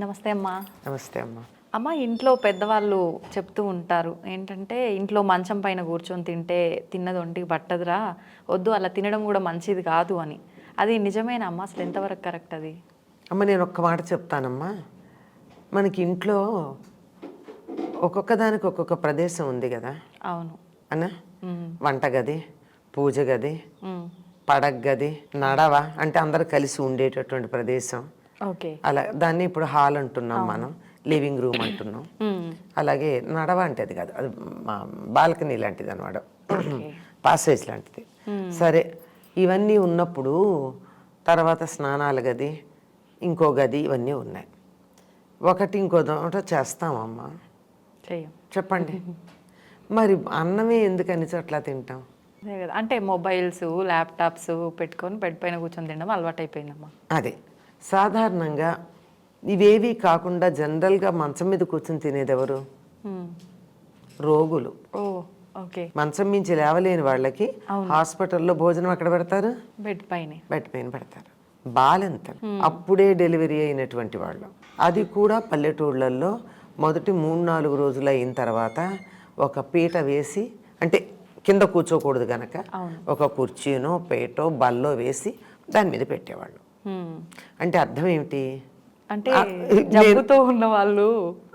నమస్తే అమ్మా. నమస్తే అమ్మ. అమ్మ, ఇంట్లో పెద్దవాళ్ళు చెప్తూ ఉంటారు ఏంటంటే, ఇంట్లో మంచం పైన కూర్చొని తింటే తిన్నది ఒంటికి పట్టదురా, వద్దు అలా తినడం కూడా మంచిది కాదు అని. అది నిజమేనా అమ్మ? అసలు ఎంతవరకు కరెక్ట్ అది? అమ్మ నేను ఒక్క మాట చెప్తానమ్మా. మనకి ఇంట్లో ఒక్కొక్క దానికి ఒక్కొక్క ప్రదేశం ఉంది కదా అవును అన్న. వంటగది, పూజ గది, ఉమ్, పడగ గది, నడవ అంటే అందరు కలిసి ఉండేటటువంటి ప్రదేశం. ఓకే. అలా దాన్ని ఇప్పుడు హాల్ అంటున్నాం, మనం లివింగ్ రూమ్ అంటున్నాం. అలాగే నడవ అంటే అది కాదు, అది మా బాల్కనీ లాంటిది అనమాట, ఓకే. పాసేజ్ లాంటిది. సరే, ఇవన్నీ ఉన్నప్పుడు తర్వాత స్నానాల గది, ఇంకో గది, ఇవన్నీ ఉన్నాయి. ఒకటి ఇంకో దోట చేస్తామమ్మా, చెయ్యం. చెప్పండి. మరి అన్నమే ఎందుకు అన్ని చోట్ల తింటాం? అదే కదా, అంటే మొబైల్స్, ల్యాప్టాప్స్ పెట్టుకొని బెడ్ పైన కూర్చొని తినడం అలవాటు అయిపోయిందమ్మా. అదే సాధారణంగా ఇవేవి కాకుండా జనరల్గా మంచం మీద కూర్చొని తినేది ఎవరు? రోగులు. ఓ, ఓకే. మంచం మించి లేవలేని వాళ్ళకి హాస్పిటల్లో భోజనం ఎక్కడ పెడతారు? బెడ్ పైన. బెడ్ పైన పెడతారు. బాలింతలు, అప్పుడే డెలివరీ అయినటువంటి వాళ్ళు, అది కూడా పల్లెటూళ్ళల్లో మొదటి 3-4 రోజులు అయిన తర్వాత ఒక పీట వేసి, అంటే కింద కూర్చోకూడదు కనుక ఒక కుర్చీనో పీటో బల్లో వేసి దాని మీద పెట్టేవాళ్ళు. అంటే అర్థం ఏమిటి? అంటే జబ్బుతో ఉన్న వాళ్ళు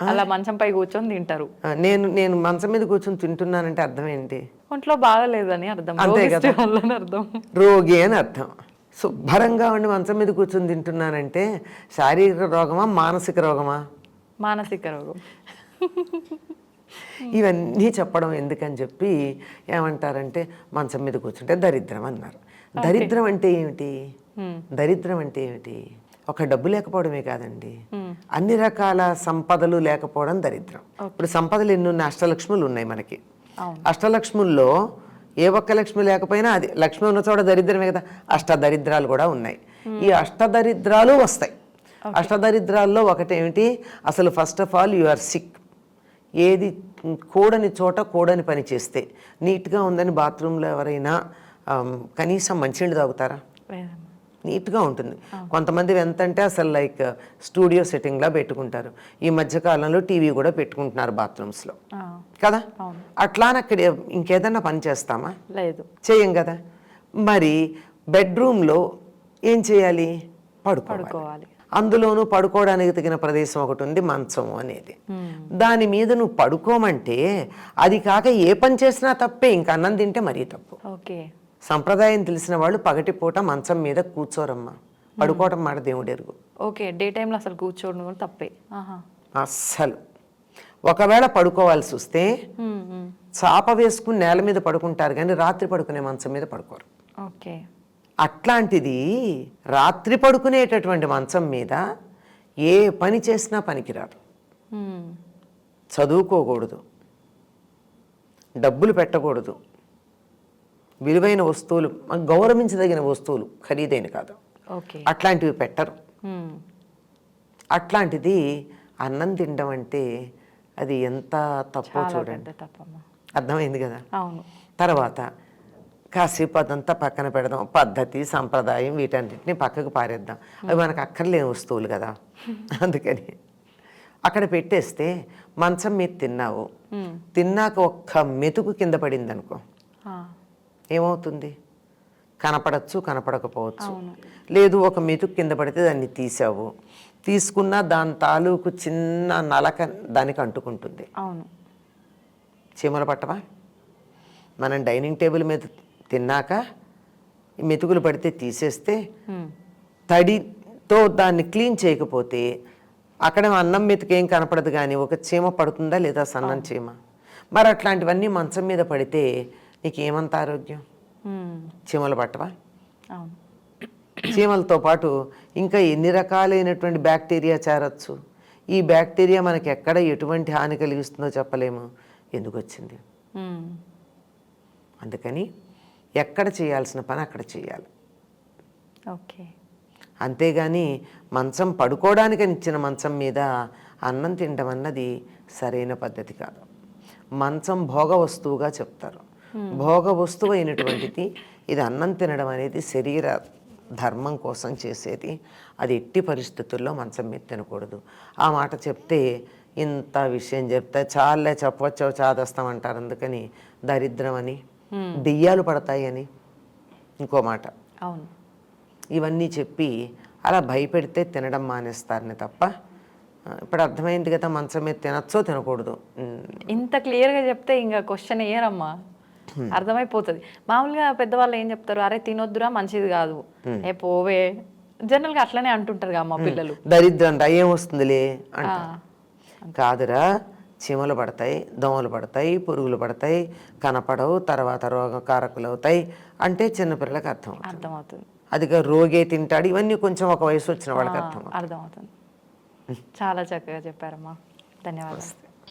అలా మంచం పై కూర్చొని తింటారు. నేను మంచం మీద కూర్చొని తింటున్నానంటే అర్థం ఏంటి? ఒంట్లో బాగలేదని అర్థం, అంతే కదా, అర్థం. రోగి అని అర్థం. శుభ్రంగా ఉండి మంచం మీద కూర్చొని తింటున్నానంటే శారీరక రోగమా మానసిక రోగమా? మానసిక రోగం. ఇవన్నీ చెప్పడం ఎందుకని చెప్పి ఏమంటారంటే, మంచం మీద కూర్చుంటే దరిద్రం అన్నారు. దరిద్రం అంటే ఏమిటి? దరిద్రం అంటే ఏమిటి? ఒక డబ్బు లేకపోవడమే కాదండి, అన్ని రకాల సంపదలు లేకపోవడం దరిద్రం. ఇప్పుడు సంపదలు ఎన్ని ఉన్నాయి? అష్టలక్ష్ములు ఉన్నాయి మనకి. అష్టలక్ష్ముల్లో ఏ ఒక్క లక్ష్మి లేకపోయినా అది లక్ష్మి ఉన్న చోట దరిద్రమే కదా. అష్టదరిద్రాలు కూడా ఉన్నాయి. ఈ అష్టదరిద్రాలు వస్తాయి. అష్టదరిద్రాల్లో ఒకటేమిటి? అసలు first of all you are sick. ఏది కూడని చోట కూడని పని చేస్తే, నీట్గా ఉందని బాత్రూంలో ఎవరైనా కనీసం మంచినీళ్ళు తాగుతారా? నీట్గా ఉంటుంది. కొంతమంది ఎంతంటే అసలు లైక్ స్టూడియో సెట్టింగ్లా పెట్టుకుంటారు. ఈ మధ్యకాలంలో టీవీ కూడా పెట్టుకుంటున్నారు బాత్రూమ్స్లో కదా. అట్లానే అక్కడ ఇంకేదన్నా పని చేస్తామా? లేదు, చేయం కదా. మరి బెడ్రూమ్లో ఏం చేయాలి? పడుకోవాలి. అందులోనూ పడుకోవడానికి తగిన ప్రదేశం ఒకటి ఉంది, మంచం అనేది. దాని మీద నువ్వు పడుకోమంటే అది కాక ఏ పని చేసినా తప్పే. ఇంక అన్నం తింటే మరీ తప్పు. ఓకే. సంప్రదాయం తెలిసిన వాళ్ళు పగటిపూట మంచం మీద కూర్చోరమ్మా, పడుకోవటం మాట దేవుడెరుగు. ఓకే, డే టైంలో అసలు కూర్చోవడం కూడా తప్పే. అస్సలు. ఒకవేళ పడుకోవాల్సి వస్తే చాప వేసుకుని నేల మీద పడుకుంటారు, కానీ రాత్రి పడుకునే మంచం మీద పడుకోరు. ఓకే. అట్లాంటిది రాత్రి పడుకునేటటువంటి మంచం మీద ఏ పని చేసినా పనికిరాదు. చదువుకోకూడదు, డబ్బులు పెట్టకూడదు, విలువైన వస్తువులు, గౌరవించదగిన వస్తువులు, ఖరీదైన కాదు, అట్లాంటివి పెట్టరు. అట్లాంటిది అన్నం తినడం అంటే అది ఎంత తప్పో చూడండి. అర్థమైంది కదా. తర్వాత కాసేపు అదంతా పక్కన పెడదాం, పద్ధతి సంప్రదాయం వీటన్నిటిని పక్కకు పారేద్దాం, అవి మనకు అక్కర్లేని వస్తువులు కదా. అందుకని అక్కడ పెట్టేస్తే మంచం మీద తిన్నావు, తిన్నాక ఒక్క మెతుకు కింద పడింది అనుకో, ఏమవుతుంది? కనపడచ్చు, కనపడకపోవచ్చు. లేదు, ఒక మెతుకు కింద పడితే దాన్ని తీసావు, తీసుకున్నా దాని తాలూకు చిన్న నలక దానికి అంటుకుంటుంది. చీమలు పట్టవా? మనం డైనింగ్ టేబుల్ మీద తిన్నాక మెతుకులు పడితే తీసేస్తే, తడితో దాన్ని క్లీన్ చేయకపోతే అక్కడ అన్నం మెతుకు ఏం కనపడదు, కానీ ఒక చీమ పడుతుందా లేదా? సన్నం చీమ. మరి అట్లాంటివన్నీ మంచం మీద పడితే నీకేమంత ఆరోగ్యం? చీమలు పట్టవా? చీమలతో పాటు ఇంకా ఎన్ని రకాలైనటువంటి బ్యాక్టీరియా చేరచ్చు. ఈ బ్యాక్టీరియా మనకి ఎక్కడ ఎటువంటి హాని కలిగిస్తుందో చెప్పలేము. ఎందుకు వచ్చింది? అందుకని ఎక్కడ చేయాల్సిన పని అక్కడ చేయాలి. ఓకే. అంతేగాని మంచం పడుకోవడానికి ఇచ్చిన మంచం మీద అన్నం తినడం అన్నది సరైన పద్ధతి కాదు. మంచం భోగ వస్తువుగా చెప్తారు. భోగ వస్తువు అయినటువంటిది ఇది. అన్నం తినడం అనేది శరీర ధర్మం కోసం చేసేది. అది ఎట్టి పరిస్థితుల్లో మంచం మీద తినకూడదు. ఆ మాట చెప్తే ఇంత విషయం చెప్తే చాలే చెప్పవచ్చో చాదస్తామంటారు. అందుకని దరిద్రం అని, దెయ్యాలు పడతాయి అని ఇంకో మాట, అవును. ఇవన్నీ చెప్పి అలా భయపెడితే తినడం మానేస్తారని తప్ప, ఇప్పుడు అర్థమైంది కదా మంచం మీద తినచ్చో తినకూడదు. ఇంత క్లియర్గా చెప్తే ఇంకా క్వశ్చన్ వేయరమ్మా, అర్థమైపోతుంది. మామూలుగా పెద్దవాళ్ళు ఏం చెప్తారు, అరే తినొద్దురా మంచిది కాదు, ఏ పోవే, జనరల్గా అట్లనే అంటుంటారు అమ్మ పిల్లలు. దరిద్రం అంట ఏం వస్తుందిలే అంట. కాదురా, చీమలు పడతాయి, దోమలు పడతాయి, పురుగులు పడతాయి, కనపడవు, తర్వాత రోగకారకులు అవుతాయి అంటే చిన్నపిల్లలకు అర్థమవుతుంది. అదిగా రోగే తింటాడు, ఇవన్నీ కొంచెం ఒక వయసు వచ్చిన వాళ్ళకి అర్థమవుతుంది. చాలా చక్కగా చెప్పారమ్మా, ధన్యవాదాలు.